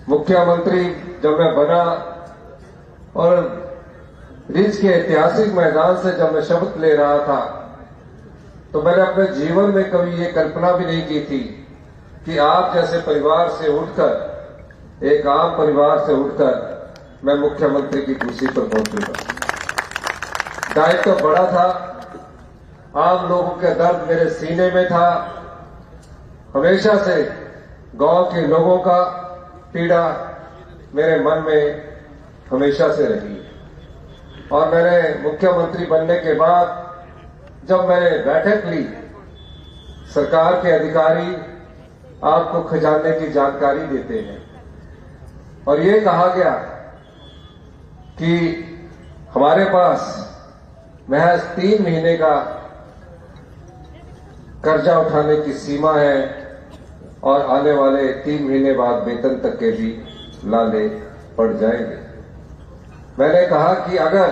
मुख्यमंत्री जब मैं बना और रिज के ऐतिहासिक मैदान से जब मैं शपथ ले रहा था, तो मैंने अपने जीवन में कभी ये कल्पना भी नहीं की थी कि आप जैसे परिवार से उठकर, एक आम परिवार से उठकर मैं मुख्यमंत्री की कुर्सी पर पहुंचूंगा। दायित्व तो बड़ा था, आम लोगों के दर्द मेरे सीने में था। हमेशा से गांव के लोगों का पीड़ा मेरे मन में हमेशा से रही। और मैंने मुख्यमंत्री बनने के बाद जब मैंने बैठक ली, सरकार के अधिकारी आपको खजाने की जानकारी देते हैं और ये कहा गया कि हमारे पास महज 3 महीने का कर्जा उठाने की सीमा है और आने वाले 3 महीने बाद वेतन तक के भी लाले पड़ जाएंगे। मैंने कहा कि अगर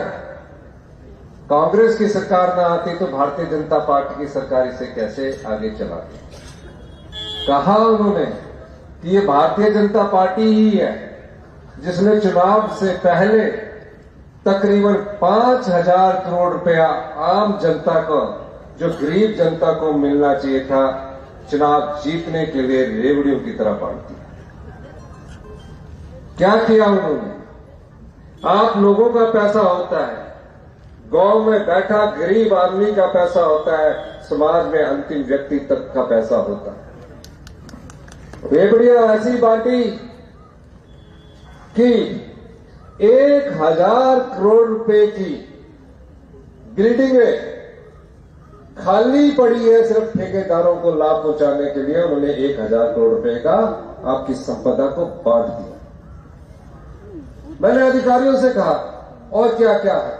कांग्रेस की सरकार न आती तो भारतीय जनता पार्टी की सरकार इसे कैसे आगे चलाती। कहा उन्होंने कि ये भारतीय जनता पार्टी ही है जिसने चुनाव से पहले तकरीबन 5,000 करोड़ रुपया आम जनता को, जो गरीब जनता को मिलना चाहिए था, चुनाव जीतने के लिए रेवड़ियों की तरह बांट दिया। क्या किया उन्होंने? आप लोगों का पैसा होता है, गांव में बैठा गरीब आदमी का पैसा होता है, समाज में अंतिम व्यक्ति तक का पैसा होता है। रेवड़ियां ऐसी बांटी कि 1,000 करोड़ रुपए की बिल्डिंगें खाली पड़ी है सिर्फ ठेकेदारों को लाभ पहुंचाने के लिए। उन्होंने 1,000 करोड़ रुपए का आपकी संपदा को बांट दिया। मैंने अधिकारियों से कहा और क्या क्या है,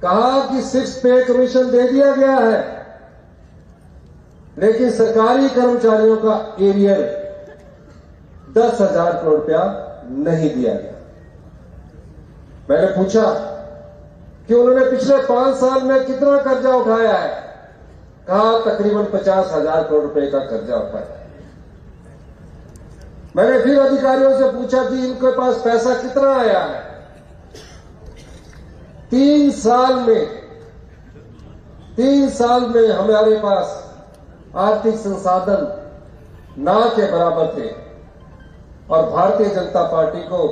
कहा कि 6 पे कमीशन दे दिया गया है, लेकिन सरकारी कर्मचारियों का एरियर 10,000 करोड़ रुपया नहीं दिया गया। मैंने पूछा कि उन्होंने पिछले 5 साल में कितना कर्जा उठाया है, कहा तकरीबन 50,000 करोड़ रुपए का कर्जा उठाया। मैंने फिर अधिकारियों से पूछा कि इनके पास पैसा कितना आया है। 3 साल में हमारे पास आर्थिक संसाधन ना के बराबर थे और भारतीय जनता पार्टी को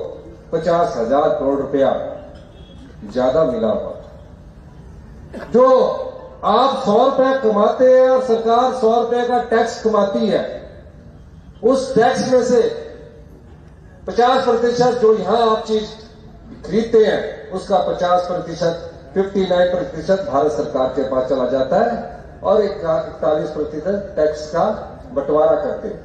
50,000 करोड़ रुपया ज्यादा मिला हुआ। जो आप 100 रुपया कमाते हैं और सरकार 100 रुपये का टैक्स कमाती है, उस टैक्स में से 50% जो यहां आप चीज खरीदते हैं उसका 50%, 59% भारत सरकार के पास चला जाता है और 41% टैक्स का बंटवारा करते हैं।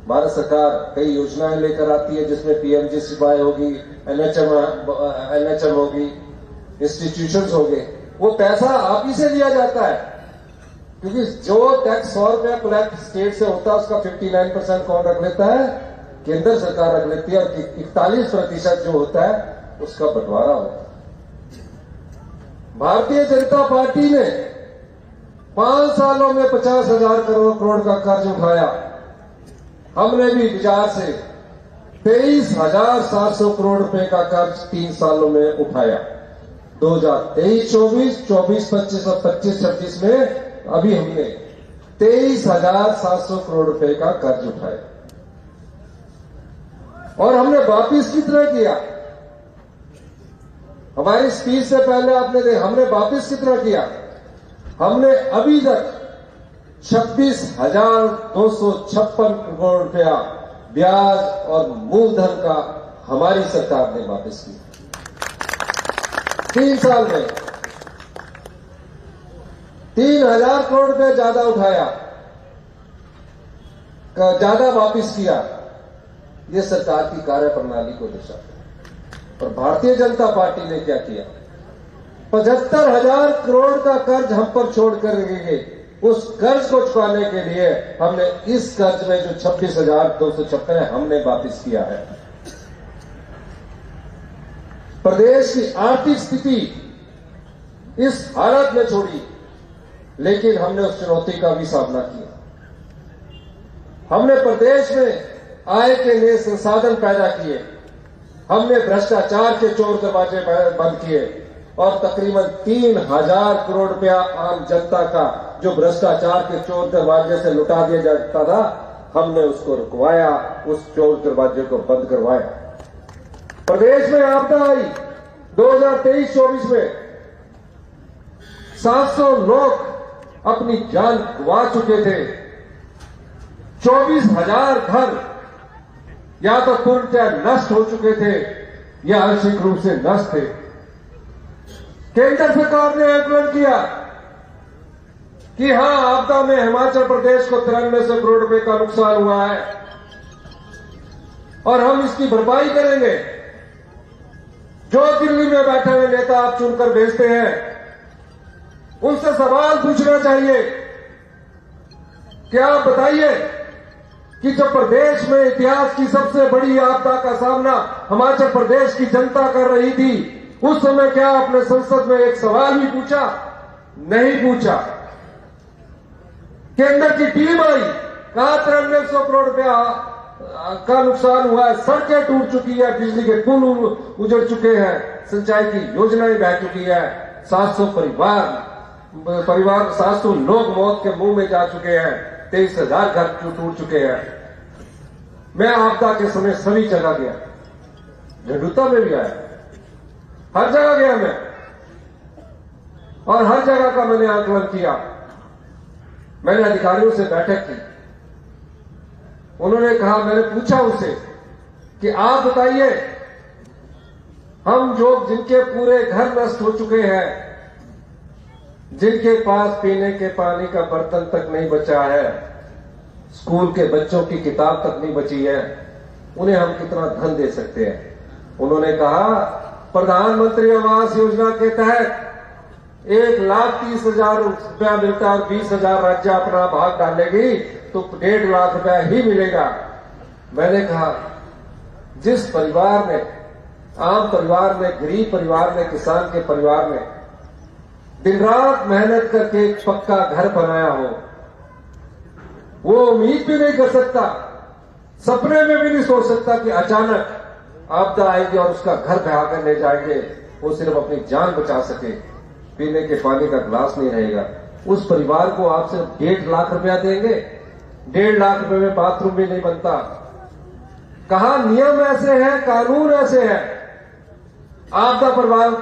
भारत सरकार कई योजनाएं लेकर आती है जिसमें PMGCY होगी, NHM होगी, इंस्टीट्यूशंस हो गए, वो पैसा आप ही से लिया जाता है, क्योंकि जो टैक्स 100 रुपया कलेक्ट स्टेट से होता है उसका 59% कौन रख लेता है? केंद्र सरकार रख लेती है और 41% जो होता है उसका बंटवारा होता है। भारतीय जनता पार्टी ने 5 सालों में 50,000 करोड़ का कर्ज उठाया। हमने भी बाजार से 23,700 करोड़ रुपए का कर्ज 3 सालों में उठाया। 2023-24, 24-25 और 25-26 में अभी हमने 23,700 करोड़ रुपए का कर्ज उठाया। और हमने वापिस कितना किया? हमारी स्पीच से पहले आपने देखा हमने वापिस कितना किया। हमने अभी तक 26,256 करोड़ रुपया ब्याज और मूलधन का हमारी सरकार ने वापस किया। 3 साल में 3,000 करोड़ रुपए ज्यादा उठाया, ज्यादा वापस किया। ये सरकार की कार्यप्रणाली को दर्शाता है। और भारतीय जनता पार्टी ने क्या किया? 75,000 करोड़ का कर्ज हम पर छोड़कर गए। उस कर्ज को चुकाने के लिए हमने इस कर्ज में जो 26,256 है हमने वापस किया है। प्रदेश की आर्थिक स्थिति इस हालत में छोड़ी, लेकिन हमने उस चुनौती का भी सामना किया। हमने प्रदेश में आय के लिए संसाधन पैदा किए, हमने भ्रष्टाचार के चोर दरवाजे बंद किए और तकरीबन 3,000 करोड़ रुपया आम जनता का जो भ्रष्टाचार के चोर दरवाजे से लुटा दिया जाता था, हमने उसको रुकवाया, उस चोर दरवाजे को बंद करवाया। प्रदेश में आपदा आई 2023-24 में 700 लोग अपनी जान गंवा चुके थे। 24,000 घर या तो पूर्णतः नष्ट हो चुके थे या आंशिक रूप से नष्ट थे। केंद्र सरकार ने आकलन किया कि हां, आपदा में हिमाचल प्रदेश को 9300 करोड़ रुपए का नुकसान हुआ है और हम इसकी भरपाई करेंगे। जो दिल्ली में बैठे हुए नेता आप चुनकर भेजते हैं, उनसे सवाल पूछना चाहिए कि आप बताइए कि जब प्रदेश में इतिहास की सबसे बड़ी आपदा का सामना हिमाचल प्रदेश की जनता कर रही थी, उस समय क्या आपने संसद में एक सवाल भी पूछा? नहीं पूछा। केंद्र की टीम आई, कहा 9300 करोड़ रुपया का नुकसान हुआ है, सड़कें टूट चुकी है, बिजली के पुल उजड़ चुके हैं, सिंचाई की योजनाएं बह चुकी है, 700 परिवार 700 लोग मौत के मुंह में जा चुके हैं, 23,000 घर टूट चुके हैं। मैं आपदा के समय सभी जगह गया, झंडूता में भी आया, हर जगह गया मैं, और हर जगह का मैंने आकलन किया। मैंने अधिकारियों से बैठक की, उन्होंने कहा, मैंने पूछा उनसे कि आप बताइए, हम जो जिनके पूरे घर नष्ट हो चुके हैं, जिनके पास पीने के पानी का बर्तन तक नहीं बचा है, स्कूल के बच्चों की किताब तक नहीं बची है, उन्हें हम कितना धन दे सकते हैं? उन्होंने कहा, प्रधानमंत्री आवास योजना के तहत 1,30,000 रुपया मिलता और 20,000 राज्य अपना भाग डालेगी तो 1.5 लाख रुपया ही मिलेगा। मैंने कहा, जिस परिवार में, आम परिवार में, गरीब परिवार में, किसान के परिवार में दिन रात मेहनत करके एक पक्का घर बनाया हो, वो उम्मीद भी नहीं कर सकता, सपने में भी नहीं सोच सकता कि अचानक आपदा आएगी और उसका घर बहा कर ले जाएंगे, वो सिर्फ अपनी जान बचा सके, पीने के पानी का गिलास नहीं रहेगा। उस परिवार को आप सिर्फ 1.5 लाख रुपया देंगे, 1.5 लाख रुपए में बाथरूम भी नहीं बनता। कहा नियम ऐसे हैं, कानून ऐसे हैं। आपदा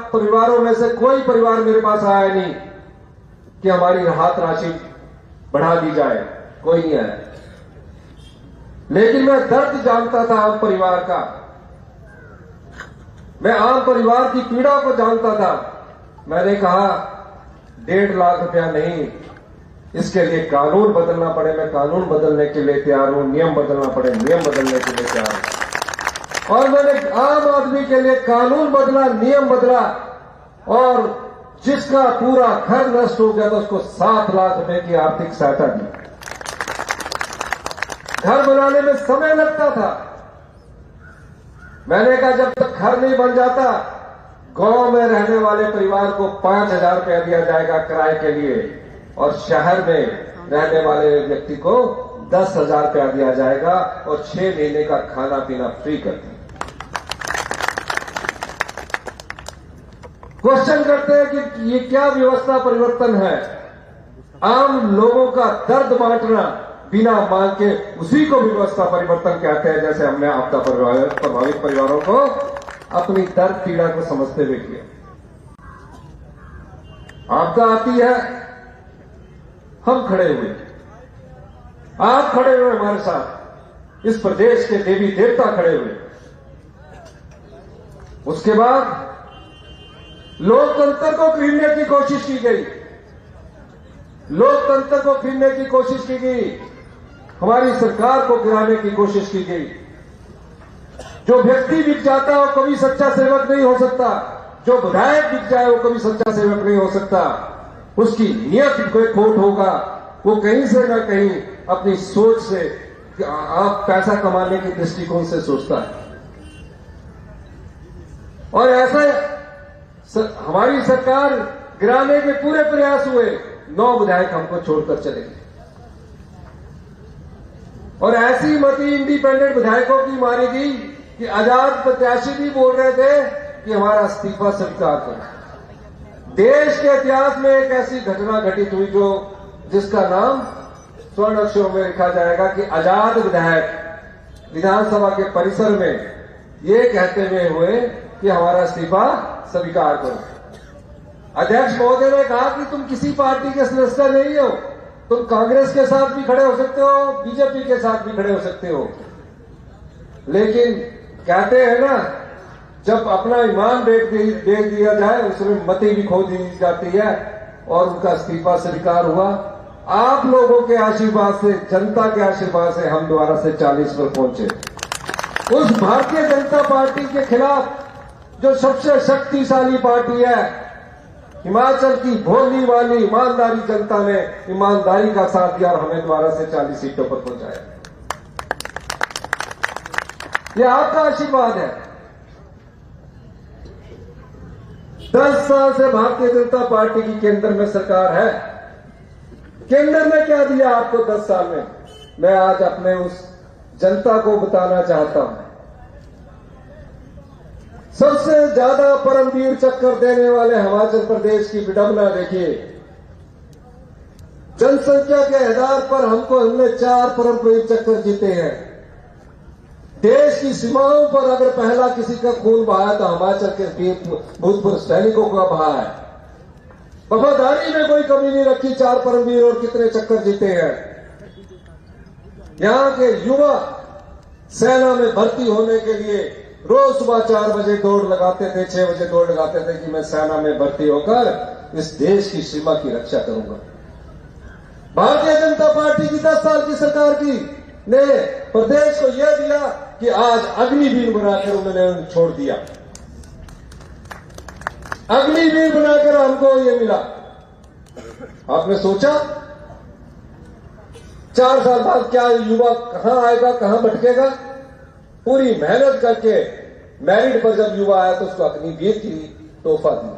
परिवारों में से कोई परिवार मेरे पास आया नहीं कि हमारी राहत राशि बढ़ा दी जाए, कोई नहीं आया। लेकिन मैं दर्द जानता था आम परिवार का, मैं आम परिवार की पीड़ा को जानता था। मैंने कहा 1.5 लाख रुपया नहीं, इसके लिए कानून बदलना पड़े, मैं कानून बदलने के लिए तैयार हूं, नियम बदलना पड़े, नियम बदलने के लिए तैयार हूं। और मैंने आम आदमी के लिए कानून बदला, नियम बदला, और जिसका पूरा घर नष्ट हो गया था उसको 7 लाख रुपए की आर्थिक सहायता दी। घर बनाने में समय लगता था। मैंने कहा जब तक घर नहीं बन जाता, गांव में रहने वाले परिवार को 5,000 रुपया दिया जाएगा किराए के लिए, और शहर में रहने वाले व्यक्ति को 10,000 रुपया दिया जाएगा और 6 महीने का खाना पीना फ्री कर दिया। क्वेश्चन करते हैं कि ये क्या व्यवस्था परिवर्तन है? आम लोगों का दर्द बांटना बिना मांग के, उसी को व्यवस्था परिवर्तन कहते हैं। जैसे हमने आपदा प्रभावित परिवारों को अपनी दर्द पीड़ा को समझते हुए किया। आपदा आती है, हम खड़े हुए, आप खड़े हुए हमारे साथ, इस प्रदेश के देवी देवता खड़े हुए। उसके बाद लोकतंत्र को छीनने की कोशिश की गई, लोकतंत्र को छीनने की कोशिश की गई, हमारी सरकार को गिराने की कोशिश की गई। जो व्यक्ति बिक जाता है वो कभी सच्चा सेवक नहीं हो सकता, जो विधायक बिक जाए वो कभी सच्चा सेवक नहीं हो सकता। उसकी नियत कोई खोट होगा, वो कहीं से ना कहीं अपनी सोच से, आप पैसा कमाने की दृष्टिकोण से सोचता है। और ऐसा हमारी सरकार गिराने के पूरे प्रयास हुए, 9 विधायक हमको छोड़कर चले गए। और ऐसी मती इंडिपेंडेंट विधायकों की मारी गई कि आजाद प्रत्याशी भी बोल रहे थे कि हमारा इस्तीफा स्वीकार करें। देश के इतिहास में एक ऐसी घटना घटित हुई जिसका नाम स्वर्ण अक्षरों में लिखा जाएगा कि आजाद विधायक विधानसभा के परिसर में ये कहते हुए कि हमारा इस्तीफा स्वीकार करो। अध्यक्ष महोदय ने कहा कि तुम किसी पार्टी के सदस्य नहीं हो, तुम कांग्रेस के साथ भी खड़े हो सकते हो, बीजेपी के साथ भी खड़े हो सकते हो, लेकिन कहते हैं ना, जब अपना ईमान दे दिया जाए उसमें मती भी खो दी जाती है, और उनका इस्तीफा स्वीकार हुआ। आप लोगों के आशीर्वाद से, जनता के आशीर्वाद से हम दोबारा से 40 पर पहुंचे। उस भारतीय जनता पार्टी के खिलाफ जो सबसे शक्तिशाली पार्टी है, हिमाचल की भोली वाली ईमानदारी जनता ने ईमानदारी का साथ दिया और हमें दोबारा से 40 सीटों पर पहुंचाया। यह आपका आशीर्वाद है। 10 साल से भारतीय जनता पार्टी की केंद्र में सरकार है। केंद्र में क्या दिया आपको 10 साल में, मैं आज अपने उस जनता को बताना चाहता हूं। सबसे ज्यादा परमवीर चक्कर देने वाले हिमाचल प्रदेश की विडंबना देखिए। जनसंख्या के आधार पर हमने 4 परमवीर चक्कर जीते हैं। देश की सीमाओं पर अगर पहला किसी का खून बहा तो हिमाचल के भूतपूर्व सैनिकों का बहा है। वफादारी में कोई कमी नहीं रखी। 4 परमवीर और कितने चक्कर जीते हैं। यहां के युवा सेना में भर्ती होने के लिए रोज सुबह 4 बजे दौड़ लगाते थे, 6 बजे दौड़ लगाते थे कि मैं सेना में भर्ती होकर इस देश की सीमा की रक्षा करूंगा। भारतीय जनता पार्टी की 10 साल की सरकार की ने प्रदेश को यह दिया कि आज अग्निवीर बनाकर उन्होंने छोड़ दिया। अग्निवीर बनाकर हमको ये मिला। आपने सोचा 4 साल बाद क्या युवा कहां आएगा, कहां भटकेगा? पूरी मेहनत करके मेरिट पर जब युवा आया तो उसको अग्निवीर की तोहफा दी।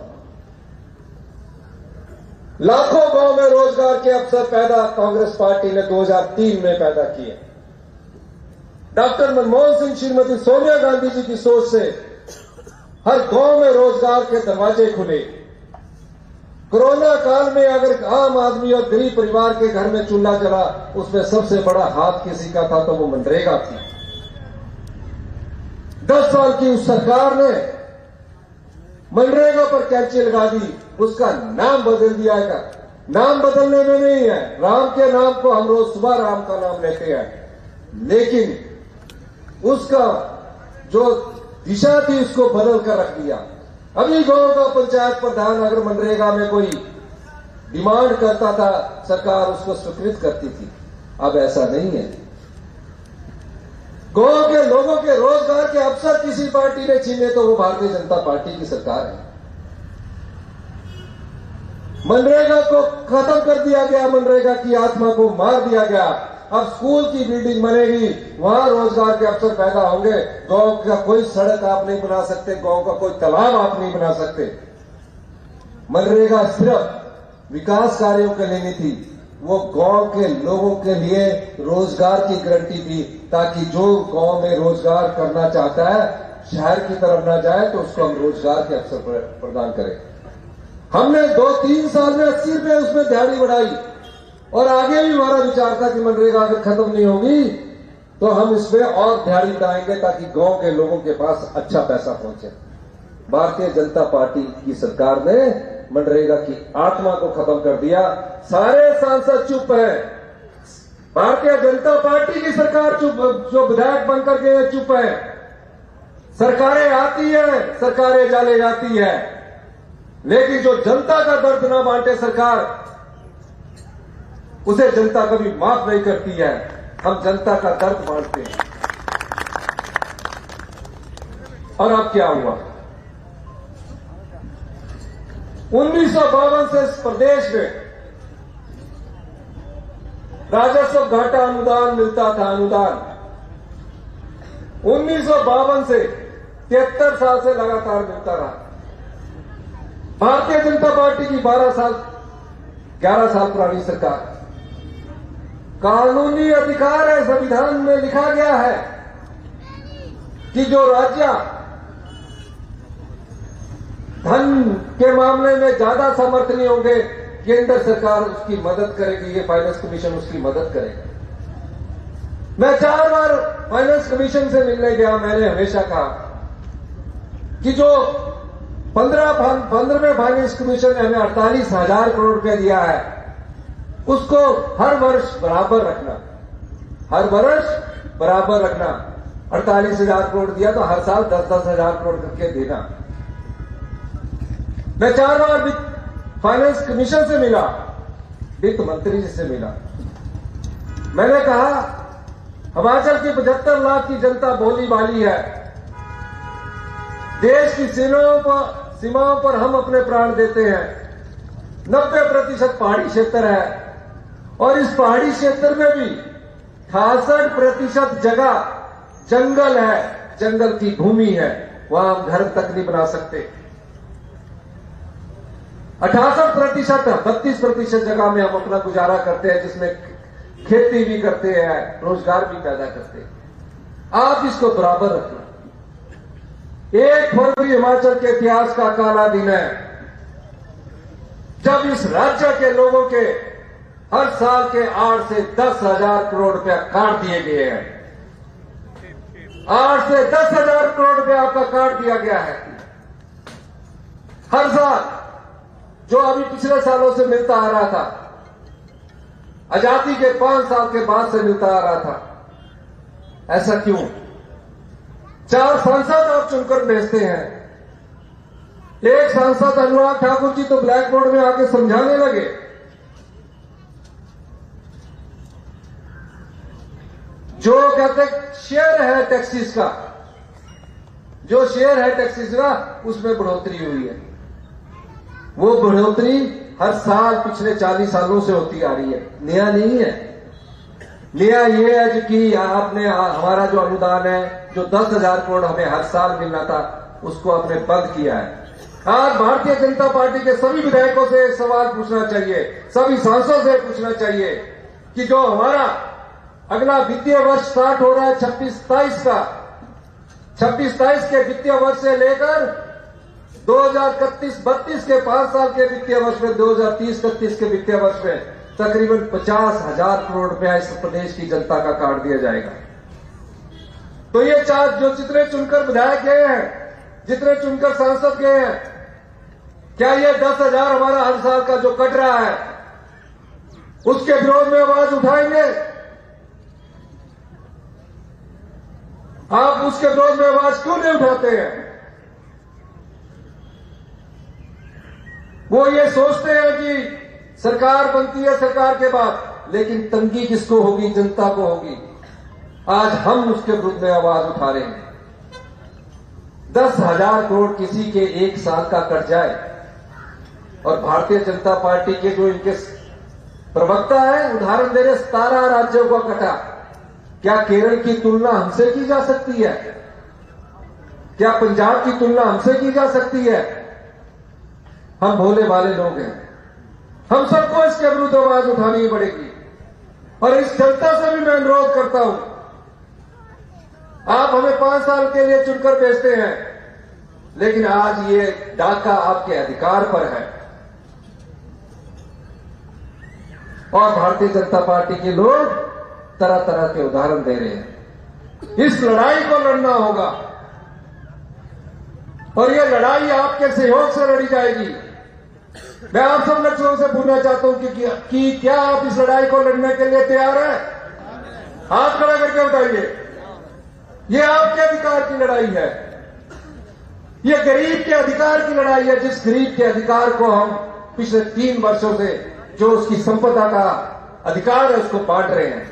लाखों गांव में रोजगार के अवसर पैदा कांग्रेस पार्टी ने 2003 में पैदा किए। डॉक्टर मनमोहन सिंह, श्रीमती सोनिया गांधी जी की सोच से हर गांव में रोजगार के दरवाजे खुले। कोरोना काल में अगर आम आदमी और गरीब परिवार के घर में चूल्हा जला, उसमें सबसे बड़ा हाथ किसी का था तो वो मनरेगा थी। 10 साल की उस सरकार ने मनरेगा पर कैंची लगा दी। उसका नाम बदल दिया है। नाम बदलने में नहीं है, राम के नाम को हम रोज सुबह राम का नाम लेते हैं, लेकिन उसका जो दिशा थी उसको बदल कर रख दिया। अभी गांव का पंचायत प्रधान अगर मनरेगा में कोई डिमांड करता था, सरकार उसको स्वीकृत करती थी। अब ऐसा नहीं है। गांव के लोगों के रोजगार के अवसर किसी पार्टी ने छीने तो वो भारतीय जनता पार्टी की सरकार है। मनरेगा को खत्म कर दिया गया, मनरेगा की आत्मा को मार दिया गया। अब स्कूल की बिल्डिंग बनेगी, वहां रोजगार के अवसर पैदा होंगे। गांव का कोई सड़क आप नहीं बना सकते, गांव का कोई तालाब आप नहीं बना सकते। मनरेगा सिर्फ विकास कार्यों के लिए नहीं थी, वो गांव के लोगों के लिए रोजगार की गारंटी थी, ताकि जो गांव में रोजगार करना चाहता है शहर की तरफ ना जाए, तो उसको हम रोजगार के अवसर प्रदान करें। हमने 2-3 साल में 80 रुपए उसमें दिहाड़ी बढ़ाई, और आगे भी हमारा विचार था कि मनरेगा अगर खत्म नहीं होगी तो हम इसमें और दिहाड़ी बढ़ाएंगे ताकि गांव के लोगों के पास अच्छा पैसा पहुंचे। भारतीय जनता पार्टी की सरकार ने मनरेगा की आत्मा को खत्म कर दिया। सारे सांसद चुप हैं। भारतीय जनता पार्टी की सरकार चुप, जो विधायक बनकर के चुप है। सरकारें आती है, सरकारें चले जाती है, लेकिन जो जनता का दर्द ना बांटे सरकार, उसे जनता कभी माफ नहीं करती है। हम जनता का दर्द बांटते हैं। और अब क्या हुआ? 1952 से इस प्रदेश में राजस्व घाटा अनुदान मिलता था। अनुदान 1952 से 73 साल से लगातार मिलता रहा। भारतीय जनता पार्टी की 11 साल पुरानी सरकार कानूनी अधिकार है, संविधान में लिखा गया है कि जो राज्य धन के मामले में ज्यादा समर्थ नहीं होंगे, केंद्र सरकार उसकी मदद करेगी, ये फाइनेंस कमीशन उसकी मदद करेगा। मैं 4 बार फाइनेंस कमीशन से मिलने गया। मैंने हमेशा कहा कि जो 15वें फाइनेंस कमीशन ने हमें 48,000 करोड़ रुपया दिया है, उसको हर वर्ष बराबर रखना, हर वर्ष बराबर रखना। 48,000 करोड़ दिया तो हर साल 10-10 हजार करोड़ करके देना। मैं 4 बार फाइनेंस कमीशन से मिला, वित्त मंत्री जी से मिला। मैंने कहा हिमाचल की 75 लाख की जनता भोली भाली है, देश की सीमाओं पर हम अपने प्राण देते हैं। 90% पहाड़ी क्षेत्र है और इस पहाड़ी क्षेत्र में भी 68% जगह जंगल है, जंगल की भूमि है, वहां हम घर तक नहीं बना सकते। 68%, 32% जगह में हम अपना गुजारा करते हैं, जिसमें खेती भी करते हैं, रोजगार भी पैदा करते हैं। आप इसको बराबर रखना। 1 फरवरी हिमाचल के इतिहास का काला दिन है, जब इस राज्य के लोगों के हर साल के 8 से 10 हजार करोड़ रुपया काट दिए गए हैं। 8 से 10 हजार करोड़ रुपया आपका काट दिया गया है हर साल, जो अभी पिछले सालों से मिलता आ रहा था, आजादी के 5 साल के बाद से मिलता आ रहा था। ऐसा क्यों? 4 सांसद आप चुनकर भेजते हैं। एक सांसद अनुराग ठाकुर जी तो ब्लैक बोर्ड में आके समझाने लगे। जो कहते शेयर है टैक्सीज का, जो शेयर है टैक्सीज का, उसमें बढ़ोतरी हुई है। वो बढ़ोतरी हर साल पिछले 40 सालों से होती आ रही है, नया नहीं है। नया ये है जो कि आपने हमारा जो अनुदान है, जो 10,000 करोड़ हमें हर साल मिलना था, उसको आपने बंद किया है। आज भारतीय जनता पार्टी के सभी विधायकों से एक सवाल पूछना चाहिए, सभी सांसदों से पूछना चाहिए कि जो हमारा अगला वित्तीय वर्ष स्टार्ट हो रहा है 26-27 का, 26-27 के वित्तीय वर्ष से लेकर 2031-32 के 5 साल के वित्तीय वर्ष में, 2030-31 के वित्तीय वर्ष में तकरीबन 50,000 करोड़ रुपया इस प्रदेश की जनता का काट दिया जाएगा। तो ये चार जो जितने चुनकर विधायक गए हैं, जितने चुनकर सांसद गए हैं, क्या ये 10,000 हमारा हर साल का जो कट रहा है, उसके विरोध में आवाज उठाएंगे? आप उसके विरोध में आवाज क्यों नहीं उठाते हैं? वो ये सोचते हैं कि सरकार बनती है सरकार के बाद, लेकिन तंगी किसको होगी? जनता को होगी। आज हम उसके विरुद्ध में आवाज उठा रहे हैं। 10,000 करोड़ किसी के 1 साल का कट जाए, और भारतीय जनता पार्टी के जो इनके प्रवक्ता है उदाहरण दे रहे, 17 राज्यों को कटा। क्या केरल की तुलना हमसे की जा सकती है? क्या पंजाब की तुलना हमसे की जा सकती है? हम भोले भाले लोग हैं, हम सबको इसके विरुद्ध आवाज उठानी पड़ेगी। और इस जनता से भी मैं अनुरोध करता हूं, आप हमें 5 साल के लिए चुनकर भेजते हैं, लेकिन आज ये डाका आपके अधिकार पर है, और भारतीय जनता पार्टी के लोग तरह तरह के उदाहरण दे रहे हैं। इस लड़ाई को लड़ना होगा, और ये लड़ाई आपके सहयोग से लड़ी जाएगी। मैं आप सब लक्ष्यों से पूछना चाहता हूं कि क्या आप इस लड़ाई को लड़ने के लिए तैयार हैं? हाथ खड़ा करके बताइए। ये आपके अधिकार की लड़ाई है, ये गरीब के अधिकार की लड़ाई है, जिस गरीब के अधिकार को हम पिछले 3 वर्षों से जो उसकी संपदा का अधिकार है उसको बांट रहे हैं।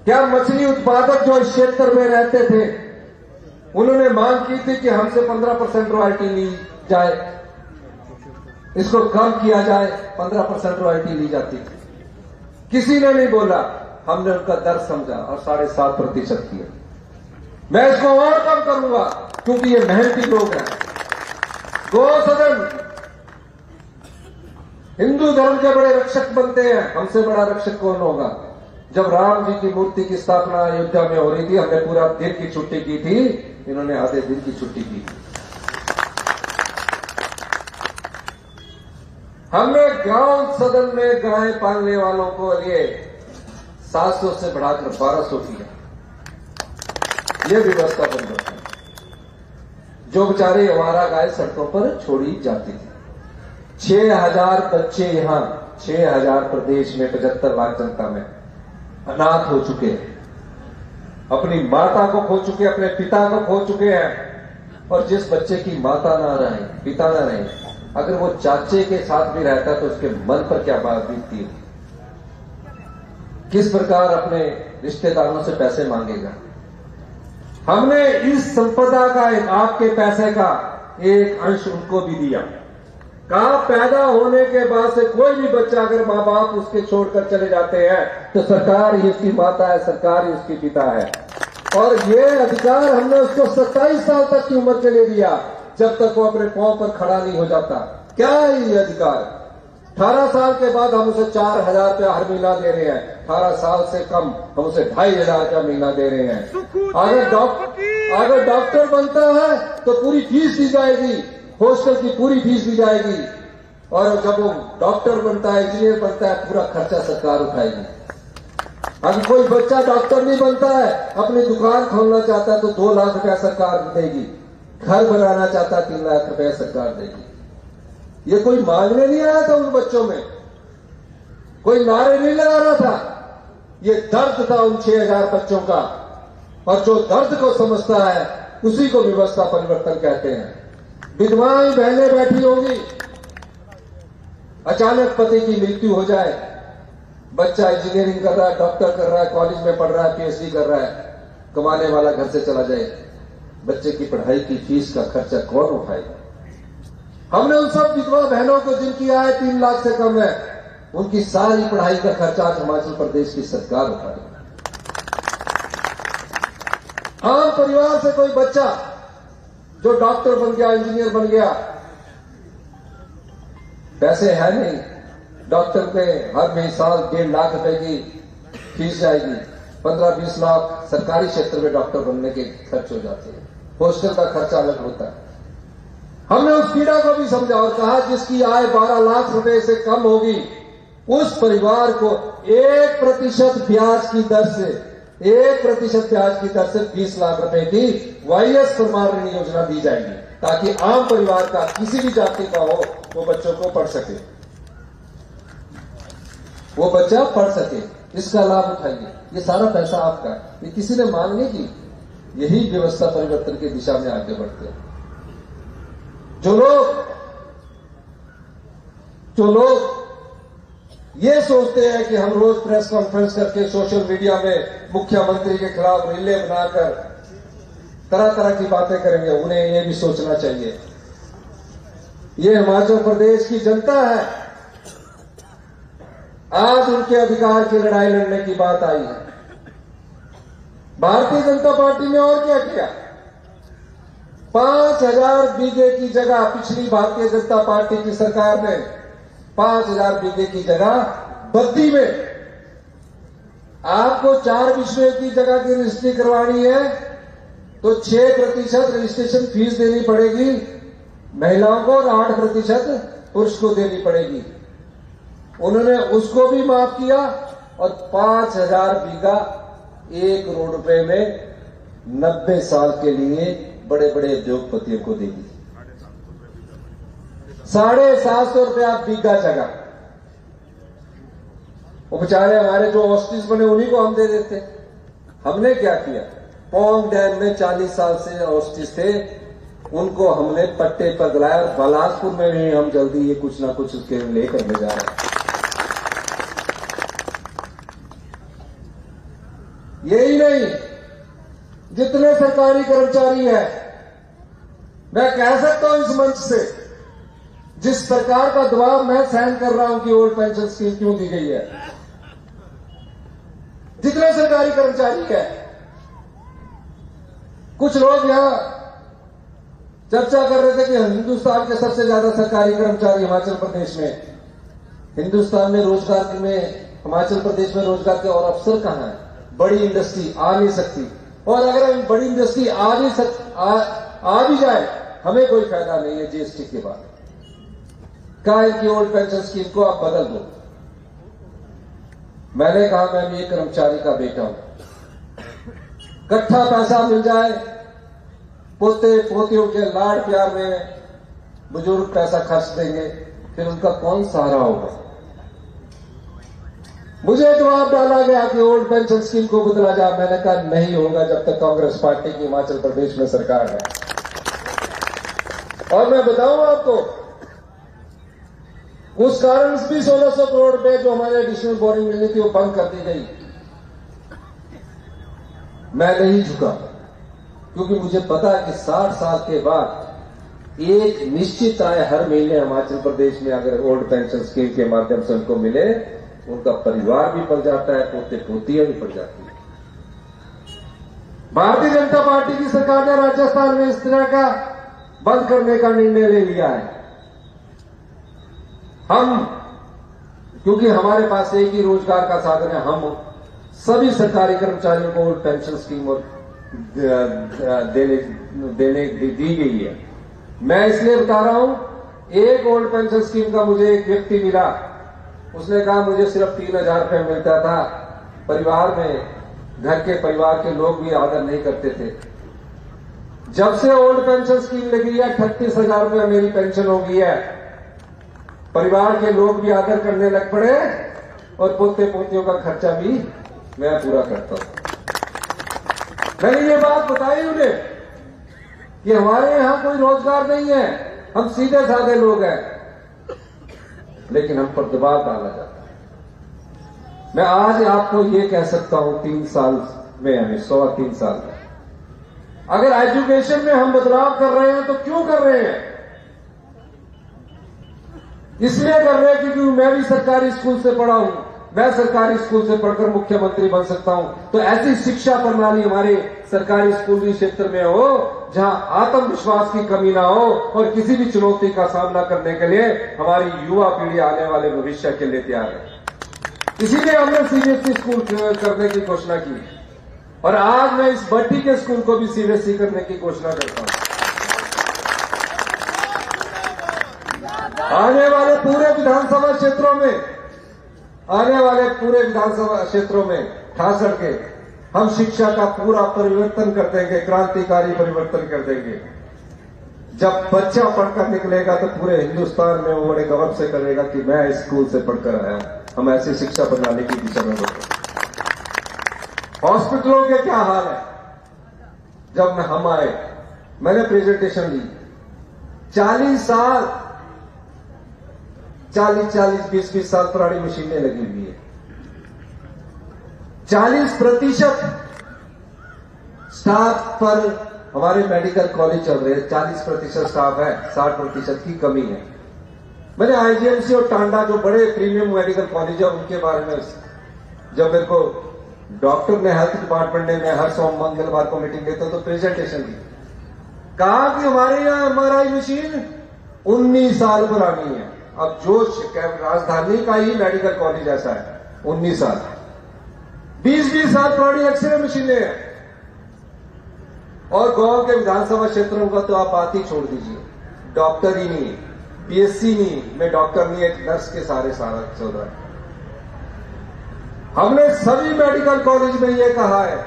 क्या मछली उत्पादक जो इस क्षेत्र में रहते थे, उन्होंने मांग की थी कि हमसे 15% रॉयल्टी ली जाए, इसको कम किया जाए, 15% रॉयल्टी ली जाती थी। किसी ने नहीं बोला, हमने उनका दर्द समझा और 7.5% किया। मैं इसको और कम करूंगा, क्योंकि ये मेहनती लोग हैं। गो सदन हिंदू धर्म के बड़े रक्षक बनते हैं, हमसे बड़ा रक्षक कौन होगा? जब राम जी की मूर्ति की स्थापना अयोध्या में हो रही थी, हमने पूरा दिन की छुट्टी की थी, इन्होंने आधे दिन की छुट्टी की थी। हमने गांव सदन में गाय पालने वालों को लिए 700 से बढ़ाकर 1200 किया। यह व्यवस्था बन जाती है। जो बेचारे आवारा गाय सड़कों पर छोड़ी जाती थी। 6000 बच्चे यहां 6000 प्रदेश में 75 लाख जनता में अनाथ हो चुके हैं, अपनी माता को खो चुके, अपने पिता को खो चुके हैं। और जिस बच्चे की माता ना रहे, पिता ना रहे, अगर वो चाचे के साथ भी रहता तो उसके मन पर क्या बात बीतती है, किस प्रकार अपने रिश्तेदारों से पैसे मांगेगा। हमने इस संपदा का, आपके पैसे का एक अंश उनको भी दिया। कहा पैदा होने के बाद से कोई भी बच्चा अगर मां बाप उसके छोड़कर चले जाते हैं तो सरकार ही उसकी माता है, सरकार ही उसकी पिता है। और ये अधिकार हमने उसको 27 साल तक की उम्र के लिए दिया, जब तक वो अपने पांव पर खड़ा नहीं हो जाता। क्या है ये अधिकार? 18 साल के बाद हम उसे 4000 रुपया हर महीना दे रहे हैं। 18 साल से कम हम उसे 2500 रुपया महीना दे रहे हैं। अगर डॉक्टर बनता है तो पूरी फीस दी जाएगी, हॉस्टल की पूरी फीस दी जाएगी। और जब वो डॉक्टर बनता है, इंजीनियर बनता है, पूरा खर्चा सरकार उठाएगी। अगर कोई बच्चा डॉक्टर नहीं बनता है, अपनी दुकान खोलना चाहता है तो 2 लाख रुपया सरकार देगी। घर बनाना चाहता है 3 लाख रुपया सरकार देगी। ये कोई मांगने नहीं आया था उन बच्चों में, कोई नारे नहीं लगा रहा था। ये दर्द था उन 6000 बच्चों का। और जो दर्द को समझता है उसी को व्यवस्था परिवर्तन कहते हैं। विधवाएं बहनें बैठी होंगी, अचानक पति की मृत्यु हो जाए, बच्चा इंजीनियरिंग कर रहा है, डॉक्टर कर रहा है, कॉलेज में पढ़ रहा है, पीएचडी कर रहा है, कमाने वाला घर से चला जाए, बच्चे की पढ़ाई की फीस का खर्चा कौन उठाएगा? हमने उन सब विधवा बहनों को जिनकी आय 3 लाख से कम है, उनकी सारी पढ़ाई का खर्चा आज हिमाचल प्रदेश की सरकार उठाएगी। आम परिवार से कोई बच्चा जो डॉक्टर बन गया, इंजीनियर बन गया, पैसे है नहीं, डॉक्टर पे हर महीने साल 1.5 लाख रुपए की फीस जाएगी, 15-20 लाख सरकारी क्षेत्र में डॉक्टर बनने के खर्च हो जाते हैं, हॉस्टल का खर्चा अलग होता है। हमने उस पीड़ा को भी समझा और कहा जिसकी आय 12 लाख रुपए से कम होगी उस परिवार को 1% ब्याज की दर से 1% ब्याज की दर से 20 लाख रुपए की वाईएस प्रमाण ऋण योजना दी जाएगी, ताकि आम परिवार का किसी भी जाति का हो वो बच्चों को पढ़ सके, वो बच्चा पढ़ सके, इसका लाभ उठाइए। ये सारा पैसा आपका, ये किसी ने मांगने की। यही व्यवस्था परिवर्तन की दिशा में आगे बढ़ते हैं। जो लोग ये सोचते हैं कि हम रोज प्रेस कॉन्फ्रेंस करके सोशल मीडिया में मुख्यमंत्री के खिलाफ रीलें बनाकर तरह तरह की बातें करेंगे, उन्हें ये भी सोचना चाहिए ये हिमाचल प्रदेश की जनता है। आज उनके अधिकार की लड़ाई लड़ने की बात आई है। भारतीय जनता पार्टी ने और क्या किया? 5000 बीघे की जगह पिछली भारतीय जनता पार्टी की सरकार ने 5000 बीघे की जगह बद्दी में आपको 4 विषयों की जगह की रजिस्ट्री करवानी है तो 6% रजिस्ट्रेशन फीस देनी पड़ेगी महिलाओं को और 8% पुरुष को देनी पड़ेगी। उन्होंने उसको भी माफ किया और 5000 बीघा 1 करोड़ रुपए में 90 साल के लिए बड़े बड़े उद्योगपतियों को देगी। 750 रुपया बीघा जगह। वो बेचारे हमारे जो ऑस्टिस बने उन्हीं को हम दे देते। हमने क्या किया? पोंग डैम में 40 साल से ऑस्टिस थे, उनको हमने पट्टे पर दिलाया और बिलासपुर में भी हम जल्दी ये कुछ ना कुछ उसके लेकर ले जा रहे हैं। यही नहीं, जितने सरकारी कर्मचारी हैं, मैं कह सकता हूं इस मंच से, जिस सरकार का दबाव मैं सहन कर रहा हूं कि ओल्ड पेंशन स्कीम क्यों दी गई है, जितने सरकारी कर्मचारी हैं, कुछ लोग यहां चर्चा कर रहे थे कि हिंदुस्तान के सबसे ज्यादा सरकारी कर्मचारी हिमाचल प्रदेश में, हिंदुस्तान में रोजगार में हिमाचल प्रदेश में रोजगार के और अवसर कहां है? बड़ी इंडस्ट्री आ नहीं सकती, और अगर हम बड़ी इंडस्ट्री आ भी जाए, हमें कोई फायदा नहीं है जीएसटी के बाद। कहा है कि ओल्ड पेंशन स्कीम को आप बदल दो। मैंने कहा मैं भी एक कर्मचारी का बेटा हूं, इकट्ठा पैसा मिल जाए, पोते पोतियों के लाड़ प्यार में बुजुर्ग पैसा खर्च देंगे, फिर उनका कौन सहारा होगा? मुझे जवाब डाला गया कि ओल्ड पेंशन स्कीम को बदला जाए। मैंने कहा नहीं होगा जब तक कांग्रेस पार्टी की हिमाचल प्रदेश में सरकार है। और मैं बताऊं आपको, उस कारण भी 1600 करोड़ रुपए जो हमारे एडिशनल बोरिंग मिलनी थी वो बंद कर दी गई। मैं नहीं झुका, क्योंकि मुझे पता है कि 60 साल के बाद एक निश्चित आय हर महीने हिमाचल प्रदेश में अगर ओल्ड पेंशन स्कीम के माध्यम से उनको मिले, उनका परिवार भी पल जाता है, पोते पोतियां भी पल जाती है। भारतीय जनता पार्टी की सरकार ने राजस्थान में इस तरह का बंद करने का निर्णय ले लिया है। हम, क्योंकि हमारे पास एक ही रोजगार का साधन है, हम सभी सरकारी कर्मचारियों को ओल्ड पेंशन स्कीम देने दी गई है। मैं इसलिए बता रहा हूं, एक ओल्ड पेंशन स्कीम का मुझे एक व्यक्ति मिला, उसने कहा मुझे सिर्फ 3000 रुपये मिलता था, परिवार में घर के परिवार के लोग भी आदर नहीं करते थे। जब से ओल्ड पेंशन स्कीम लगी है 38,000 रुपये मेरी पेंशन हो गई है, परिवार के लोग भी आदर करने लग पड़े, और पोते पोतियों का खर्चा भी मैं पूरा करता हूं। मैंने ये बात बताई उन्हें कि हमारे यहां कोई रोजगार नहीं है, हम सीधे साधे लोग हैं, लेकिन हम पर दबाव डाला जाता है। मैं आज आपको ये कह सकता हूं 3 साल में, हमें 3 साल में अगर एजुकेशन में हम बदलाव कर रहे हैं तो क्यों कर रहे हैं? इसलिए कर रहे हैं क्योंकि मैं भी सरकारी स्कूल से पढ़ा हूं, मैं सरकारी स्कूल से पढ़कर मुख्यमंत्री बन सकता हूं। तो ऐसी शिक्षा प्रणाली हमारे सरकारी स्कूली क्षेत्र में हो जहां आत्मविश्वास की कमी ना हो, और किसी भी चुनौती का सामना करने के लिए हमारी युवा पीढ़ी आने वाले भविष्य के लिए तैयार है। इसीलिए हमने सीबीएसई स्कूल करने की घोषणा की, और आज मैं इस भट्टी के स्कूल को भी सीबीएसई करने की घोषणा करता हूं। आने वाले पूरे विधानसभा क्षेत्रों में खास करके हम शिक्षा का पूरा परिवर्तन कर देंगे, क्रांतिकारी परिवर्तन कर देंगे। जब बच्चा पढ़कर निकलेगा तो पूरे हिंदुस्तान में वो बड़े गौरव से करेगा कि मैं इस स्कूल से पढ़कर आया हूं। हम ऐसी शिक्षा प्रणाली की दिशा में बढ़ते। हॉस्पिटलों के क्या हाल है? जब हम आए, मैंने प्रेजेंटेशन ली, 40 साल 20-20 साल पुरानी मशीनें लगी हुई है। 40% स्टाफ पर हमारे मेडिकल कॉलेज चल रहे हैं, 40% स्टाफ है, 60% की कमी है। मैंने आईजीएमसी और टांडा जो बड़े प्रीमियम मेडिकल कॉलेज है उनके बारे में, जब मेरे को डॉक्टर ने, हेल्थ डिपार्टमेंट ने, मैं हर सोम मंगलवार को मीटिंग लेता हूं तो प्रेजेंटेशन दी, कहा कि हमारे यहां एमआरआई मशीन 19 साल पुरानी है। अब जो राजधानी का ही मेडिकल कॉलेज ऐसा है, 19 साल, 20-20 साल पुरानी एक्सरे मशीनें हैं। और गांव के विधानसभा क्षेत्रों का तो आप बात ही छोड़ दीजिए, डॉक्टर ही नहीं, बीएससी नहीं, मैं डॉक्टर नहीं, एक नर्स के सारा चल रहा है। हमने सभी मेडिकल कॉलेज में यह कहा है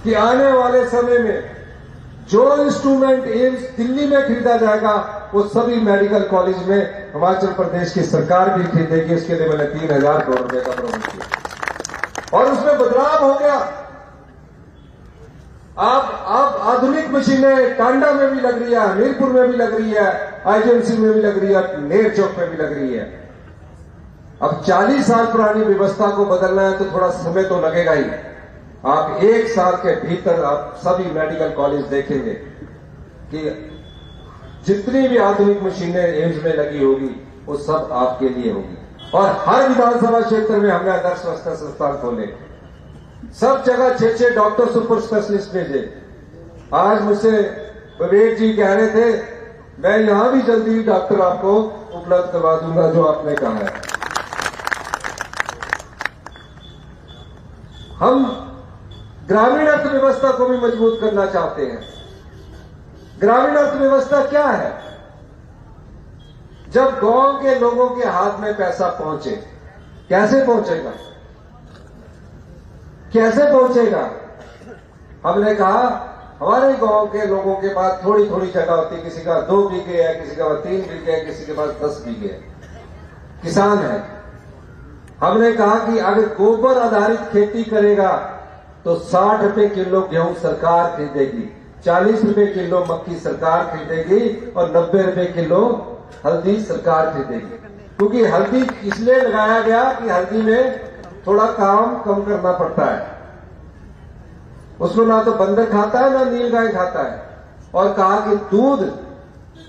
कि आने वाले समय में जो इंस्ट्रूमेंट एम्स दिल्ली में खरीदा जाएगा वो सभी मेडिकल कॉलेज में हिमाचल प्रदेश की सरकार भी खरीदेगी। इसके लिए मैंने 3000 करोड़ रुपए का प्रबंध किया, और उसमें बदलाव हो गया। अब आधुनिक मशीनें टांडा में भी लग रही है, हमीरपुर में भी लग रही है, आईजीएमसी में भी लग रही है, नेर चौक में भी लग रही है। अब 40 साल पुरानी व्यवस्था को बदलना है तो थोड़ा समय तो लगेगा ही। आप 1 साल के भीतर आप सभी मेडिकल कॉलेज देखेंगे कि जितनी भी आधुनिक मशीनें एम्स में लगी होगी वो सब आपके लिए होगी। और हर विधानसभा क्षेत्र में हमने आदर्श स्वास्थ्य संस्थान खोले, सब जगह 6-6 डॉक्टर सुपर स्पेशलिस्ट भेजे। आज मुझसे विवेक जी कह रहे थे, मैं यहां भी जल्दी डॉक्टर आपको उपलब्ध करवा दूंगा जो आपने कहा है। हम ग्रामीण अर्थव्यवस्था को भी मजबूत करना चाहते हैं। ग्रामीण अर्थव्यवस्था क्या है? जब गांव के लोगों के हाथ में पैसा पहुंचे। कैसे पहुंचेगा? कैसे पहुंचेगा? हमने कहा हमारे गांव के लोगों के पास थोड़ी थोड़ी जगह होती है, किसी का 2 बीघे है, किसी का 3 बीघे है, किसी के पास 10 बीघे है, किसान है। हमने कहा कि अगर गोबर आधारित खेती करेगा तो 60 रुपए किलो गेहूं सरकार खरीदेगी, 40 रुपए किलो मक्की सरकार खरीदेगी और 90 रुपए किलो हल्दी सरकार खरीदेगी। क्योंकि हल्दी इसलिए लगाया गया कि हल्दी में थोड़ा काम कम करना पड़ता है, उसको ना तो बंदर खाता है ना नीलगाय खाता है। और कहा कि दूध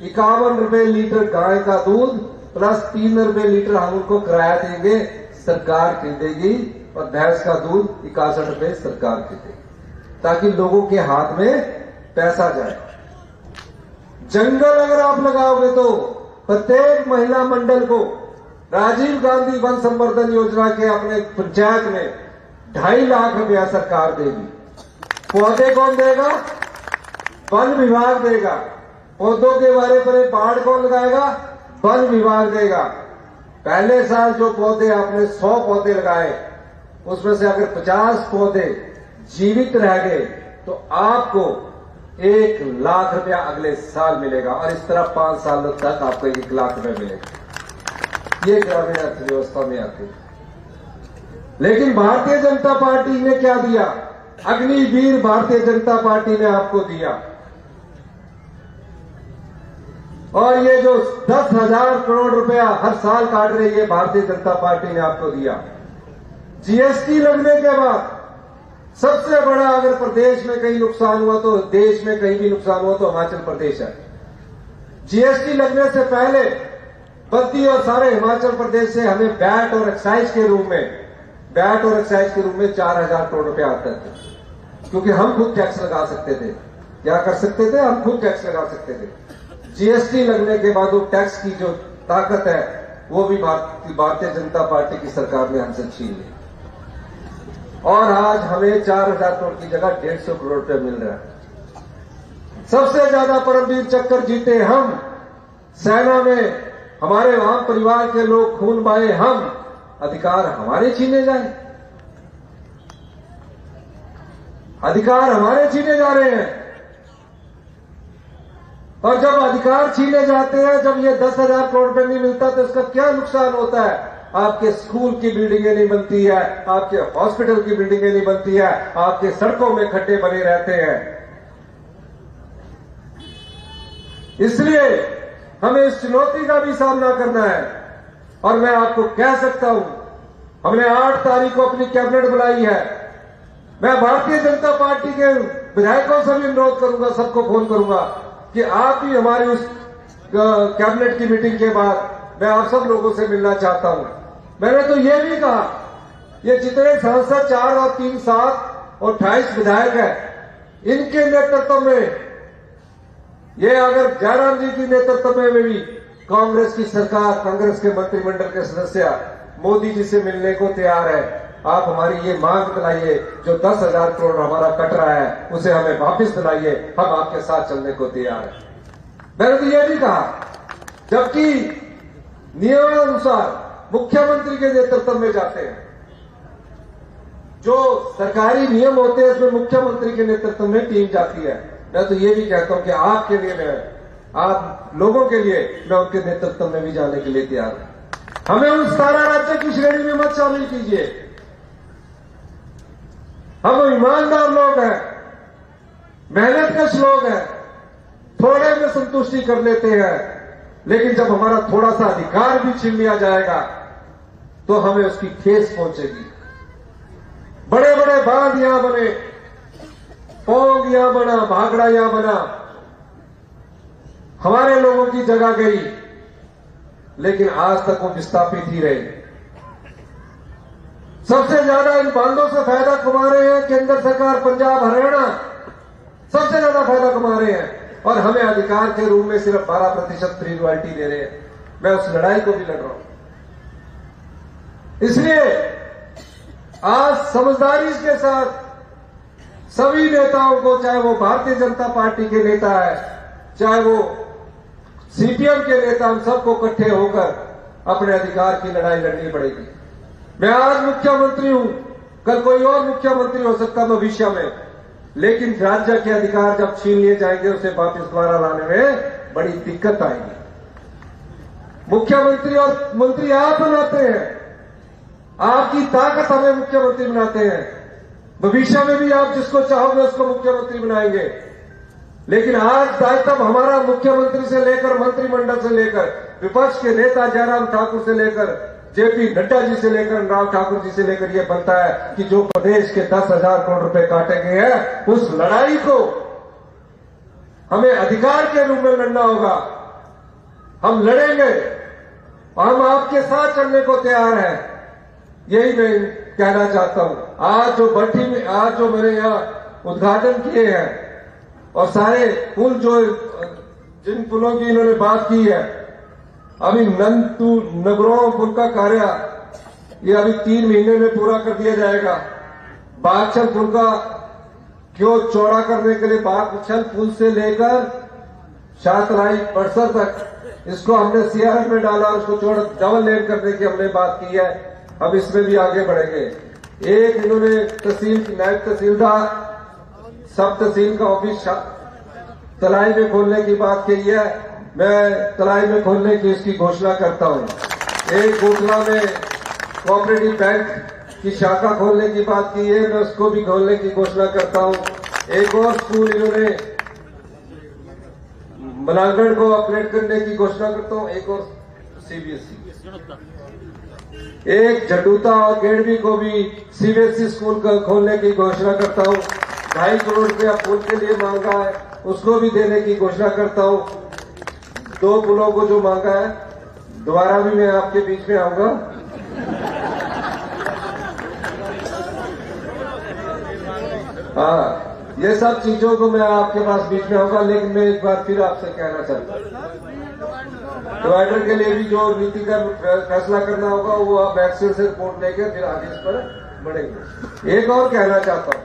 51 रुपए लीटर गाय का दूध प्लस 3 रुपए लीटर हम उनको किराया देंगे, सरकार खरीदेगी, और भैंस का दूध 61 रुपए सरकार खरीदेगी, ताकि लोगों के हाथ में पैसा जाए। जंगल अगर आप लगाओगे तो प्रत्येक महिला मंडल को राजीव गांधी वन संवर्धन योजना के अपने पंचायत में 2.5 लाख रुपया सरकार देगी। पौधे कौन देगा? वन विभाग देगा। पौधों के बारे पर बाढ़ कौन लगाएगा? वन विभाग देगा। पहले साल जो पौधे आपने 100 पौधे लगाए, उसमें से अगर 50 पौधे जीवित रह गए तो आपको 1 लाख रुपया अगले साल मिलेगा, और इस तरह 5 साल तक आपको 1 लाख रुपया मिलेगा। ये ग्रामीण अर्थव्यवस्था में आती है। लेकिन भारतीय जनता पार्टी ने क्या दिया? अग्निवीर भारतीय जनता पार्टी ने आपको दिया। और ये जो 10,000 करोड़ रुपया हर साल काट रही है भारतीय जनता पार्टी ने आपको दिया। जीएसटी लगने के बाद सबसे बड़ा, अगर प्रदेश में कहीं नुकसान हुआ तो देश में कहीं भी नुकसान हुआ तो हिमाचल प्रदेश है। जीएसटी लगने से पहले बद्दी और सारे हिमाचल प्रदेश से हमें वैट और एक्साइज के रूप में 4,000 करोड़ रुपया आते थे, क्योंकि हम खुद टैक्स लगा सकते थे। क्या कर सकते थे? हम खुद टैक्स लगा सकते थे। जीएसटी लगने के बाद वो टैक्स की जो ताकत है वो भी भारतीय जनता पार्टी की सरकार ने हमसे छीन ली, और आज हमें 4,000 करोड़ की जगह 150 करोड़ रुपए मिल रहा है। सबसे ज्यादा परमवीर चक्कर जीते हम, सेना में हमारे वहां परिवार के लोग खून बहाए हम, अधिकार हमारे छीने जाए, अधिकार हमारे छीने जा रहे हैं। और जब अधिकार छीने जाते हैं, जब ये 10,000 करोड़ रुपए नहीं मिलता तो इसका क्या नुकसान होता है? आपके स्कूल की बिल्डिंगें नहीं बनती है, आपके हॉस्पिटल की बिल्डिंगें नहीं बनती है, आपके सड़कों में खड्डे बने रहते हैं। इसलिए हमें इस चुनौती का भी सामना करना है। और मैं आपको कह सकता हूं, हमने 8 तारीख को अपनी कैबिनेट बुलाई है। मैं भारतीय जनता पार्टी के विधायकों से भी अनुरोध करूंगा, सबको फोन करूंगा कि आप भी हमारी उस कैबिनेट की मीटिंग के बाद मैं आप सब लोगों से मिलना चाहता हूं। मैंने तो ये भी कहा, ये जितने सांसद 4 और 3 7 और 28 विधायक हैं, इनके नेतृत्व में, ये अगर जयराम जी की नेतृत्व में भी कांग्रेस की सरकार, कांग्रेस के मंत्रिमंडल के सदस्य मोदी जी से मिलने को तैयार है। आप हमारी ये मांग दिलाइए, जो 10,000 करोड़ हमारा कट रहा है उसे हमें वापस दिलाइए, हम आपके साथ चलने को तैयार हैं। मैंने तो ये भी कहा, जबकि नियमानुसार मुख्यमंत्री के नेतृत्व में जाते हैं, जो सरकारी नियम होते हैं उसमें मुख्यमंत्री के नेतृत्व में टीम जाती है। मैं तो ये भी कहता हूं कि आपके लिए, मैं आप लोगों के लिए मैं उनके नेतृत्व में भी जाने के लिए तैयार हूं। हमें उन 17 राज्य की श्रेणी में मत शामिल कीजिए। हम ईमानदार लोग हैं, मेहनतकश लोग हैं, थोड़े में संतुष्टि कर लेते हैं, लेकिन जब हमारा थोड़ा सा अधिकार भी छीन लिया जाएगा तो हमें उसकी ठेस पहुंचेगी। बड़े बड़े बांध यहां बने, पोंग यहां बना, भागड़ा यहां बना, हमारे लोगों की जगह गई, लेकिन आज तक वो विस्थापित ही रहे। सबसे ज्यादा इन बांधों से फायदा कमा रहे हैं केंद्र सरकार, पंजाब, हरियाणा सबसे ज्यादा फायदा कमा रहे हैं, और हमें अधिकार के रूप में सिर्फ 12% फ्री रॉयल्टी दे रहे हैं। मैं उस लड़ाई को भी लड़ रहा हूं। इसलिए आज समझदारी के साथ सभी नेताओं को, चाहे वो भारतीय जनता पार्टी के नेता है, चाहे वो सीपीएम के नेता, हम सबको इकट्ठे होकर अपने अधिकार की लड़ाई लड़नी पड़ेगी। मैं आज मुख्यमंत्री हूं, कल कोई और मुख्यमंत्री हो सकता भविष्य में, लेकिन राज्य के अधिकार जब छीन लिए जाएंगे उसे वापस दोबारा लाने में बड़ी दिक्कत आएगी। मुख्यमंत्री और मंत्री आप बनाते हैं, आपकी ताकत हमें मुख्यमंत्री बनाते हैं। भविष्य में भी आप जिसको चाहोगे उसको मुख्यमंत्री बनाएंगे, लेकिन आज दायित्व हमारा मुख्यमंत्री से लेकर मंत्रिमंडल से लेकर विपक्ष के नेता जयराम ठाकुर से लेकर जेपी नड्डा जी से लेकर राव ठाकुर जी से लेकर यह बनता है कि जो प्रदेश के 10,000 करोड़ रुपए काटे गए हैं उस लड़ाई को हमें अधिकार के रूप में लड़ना होगा। हम लड़ेंगे और हम आपके साथ चलने को तैयार हैं, यही मैं कहना चाहता हूं। आज जो भट्टी में, आज जो मैंने यहाँ उद्घाटन किए हैं और सारे पुल जो जिन पुलों की इन्होंने बात की है, अभी नंदू नगरों पुल का कार्य ये अभी 3 महीने में पूरा कर दिया जाएगा। बागछल पुल का क्यों चौड़ा करने के लिए बागछल पुल से लेकर शातलाई बरसर तक इसको हमने सीआरएफ में डाला और उसको चौड़ा डबल लेन करने की हमने बात की है। अब इसमें भी आगे बढ़ेंगे। एक इन्होंने तहसील, नायब तहसीलदार, सब तहसील का ऑफिस तलाई में खोलने की बात कही है। मैं तलाई में खोलने की इसकी घोषणा करता हूं। एक गोखला में कोऑपरेटिव बैंक की शाखा खोलने की बात की है, मैं उसको भी खोलने की घोषणा करता हूं। एक और स्कूल इन्होंने मनागढ़ को अपग्रेड करने की घोषणा करता हूं। एक और सीबीएसई, एक झंडूता और गेड़वी को भी सीबीएसई स्कूल खोलने की घोषणा करता हूं। 2.5 करोड़ रुपया पुल के लिए मांगा है, उसको भी देने की घोषणा करता हूं। 2 पुलों को जो मांगा है, दोबारा भी मैं आपके बीच में आऊंगा। हाँ, ये सब चीजों को मैं आपके पास बीच में आऊंगा, लेकिन मैं एक बार फिर आपसे कहना चाहता हूं, डिवाइडर के लिए भी जो नीति का फैसला करना होगा वो आप एक्सेल से रिपोर्ट लेकर फिर आगे इस पर बढ़ेंगे। एक और कहना चाहता हूं,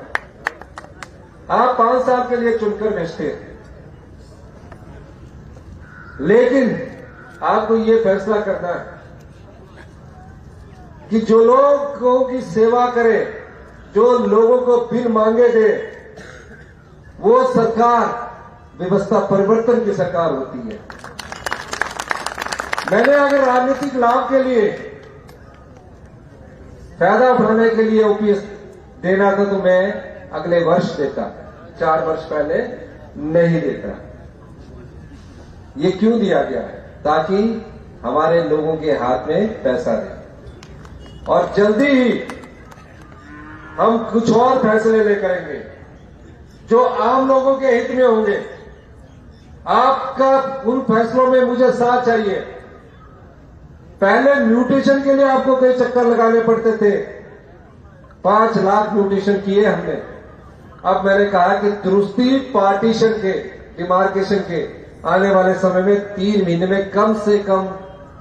आप 5 साल के लिए चुनकर भेजते हैं, लेकिन आपको ये फैसला करना है कि जो लोगों की सेवा करे, जो लोगों को बिन मांगे दे, वो सरकार व्यवस्था परिवर्तन की सरकार होती है। मैंने अगर राजनीतिक लाभ के लिए, फायदा उठाने के लिए ओपीएस देना था तो मैं अगले वर्ष देता, 4 वर्ष पहले नहीं देता। ये क्यों दिया गया है? ताकि हमारे लोगों के हाथ में पैसा दे और जल्दी ही हम कुछ और फैसले ले करेंगे जो आम लोगों के हित में होंगे। आपका उन फैसलों में मुझे साथ चाहिए। पहले म्यूटेशन के लिए आपको कई चक्कर लगाने पड़ते थे, 5 लाख म्यूटेशन किए हमने। अब मैंने कहा कि दुरुस्ती पार्टीशन के, डिमार्केशन के आने वाले समय में 3 महीने में कम से कम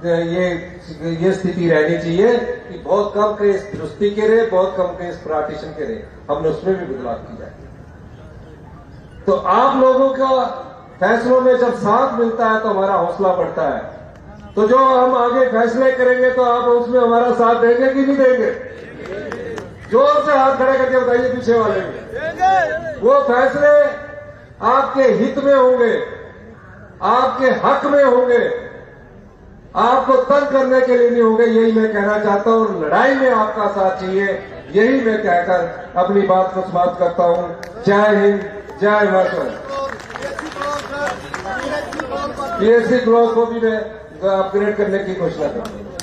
ये स्थिति रहनी चाहिए कि बहुत कम केस दुरुस्ती के रहे, बहुत कम केस पार्टीशन के रहे। हमने उसमें भी बदलाव किया है। तो आप लोगों का फैसलों में जब साथ मिलता है तो हमारा हौसला बढ़ता है। तो जो हम आगे फैसले करेंगे तो आप उसमें हमारा साथ देंगे कि नहीं देंगे? जोर से हाथ खड़े करके बताइए पीछे वाले में। वो फैसले आपके हित में होंगे, आपके हक में होंगे, आपको तंग करने के लिए नहीं होंगे। यही मैं कहना चाहता हूं और लड़ाई में आपका साथ चाहिए, यही मैं कहकर अपनी बात को समाप्त करता हूं। जय हिंद, जय भारत। पीएससी ब्लॉक को भी मैं अपग्रेड करने की घोषणा करता हूं।